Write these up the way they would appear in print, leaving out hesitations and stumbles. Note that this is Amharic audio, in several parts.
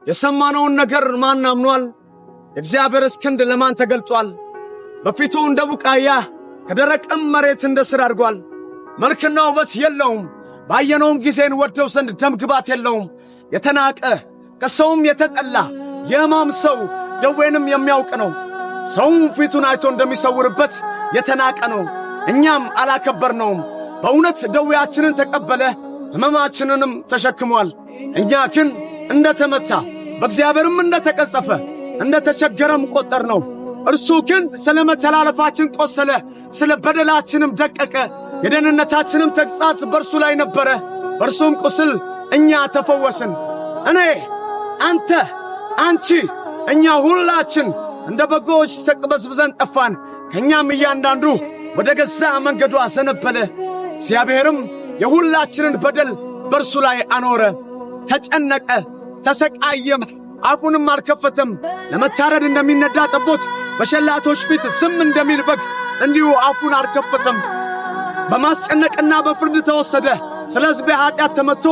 የሰማነውን ነገር ማን አምኗል? የእግዚአብሔርስ ክንድ ለማን ተገልጧል? በፊቱ እንደ ቡቃያ ከደረቅም መሬት እንደ ሥር አድጓል። መልክና ውበት የለውም፣ ባየነውም ጊዜ እንወደው ዘንድ ደምግባት የለውም። የተናቀ ከሰውም የተጠላ የሕማም ሰው ደዌንም የሚያውቅ ነው። ሰውም ፊቱን አይቶ እንደሚሰውርበት የተናቀ ነው፣ እኛም አላከበርነውም። በእውነት ደዌያችንን ተቀበለ፣ ሕመማችንንም ተሸክሟል። እኛ ግን እንደ ተመታ በእግዚአብሔርም እንደ ተቀጸፈ እንደ ተቸገረም ቈጠርነው። እርሱ ግን ስለ መተላለፋችን ቈሰለ፣ ስለ በደላችንም ደቀቀ። የደህንነታችንም ተግሣጽ በእርሱ ላይ ነበረ፣ በእርሱም ቁስል እኛ ተፈወስን። እኔ፣ አንተ፣ አንቺ፣ እኛ ሁላችን እንደ በጎች ተቅበዝብዘን ጠፋን። ከእኛም እያንዳንዱ ወደ ገዛ መንገዱ አዘነበለ። እግዚአብሔርም የሁላችንን በደል በእርሱ ላይ አኖረ። ተጨነቀ፣ ተሰቃየም፣ አፉንም አልከፈተም። ለመታረድ እንደሚነዳ ጠቦት በሸላቶች ፊት ዝም እንደሚል በግ እንዲሁ አፉን አልከፈተም። በማስጨነቅና በፍርድ ተወሰደ። ስለ ሕዝቤ ኀጢአት ተመትቶ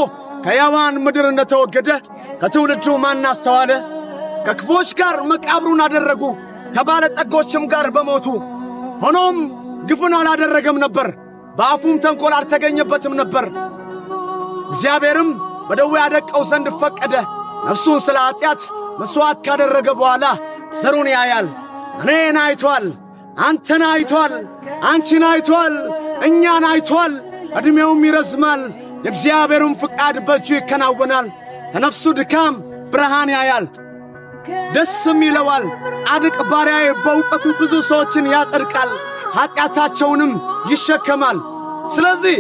ከሕያዋን ምድር እንደተወገደ ከትውልዱ ማን አስተዋለ? ከክፎች ጋር መቃብሩን አደረጉ፣ ከባለጠጎችም ጋር በሞቱ። ሆኖም ግፉን አላደረገም ነበር፣ በአፉም ተንኰል አልተገኘበትም ነበር። እግዚአብሔርም በደዌ ያደቀው ዘንድ ፈቀደ። ነፍሱን ስለ ኀጢአት መሥዋዕት ካደረገ በኋላ ዘሩን ያያል። እኔን አይቶአል፣ አንተን አይቶአል፣ አንቺን አይቶአል፣ እኛን አይቶአል። ዕድሜውም ይረዝማል፣ የእግዚአብሔርም ፍቃድ በእጁ ይከናወናል። ከነፍሱ ድካም ብርሃን ያያል፣ ደስም ይለዋል። ጻድቅ ባሪያዬ በእውቀቱ ብዙ ሰዎችን ያጸድቃል፣ ኀጢአታቸውንም ይሸከማል። ስለዚህ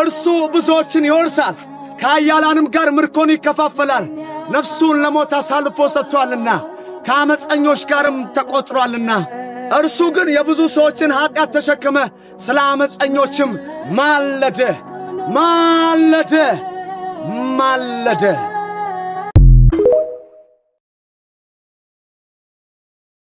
እርሱ ብዙዎችን ይወርሳል፣ ከኃያላንም ጋር ምርኮን ይከፋፈላል። ነፍሱን ለሞት አሳልፎ ሰጥቶአልና ከዓመፀኞች ጋርም ተቈጥሮአልና። እርሱ ግን የብዙ ሰዎችን ኀጢአት ተሸከመ፣ ስለ ዓመፀኞችም ማለደ ማለደ ማለደ።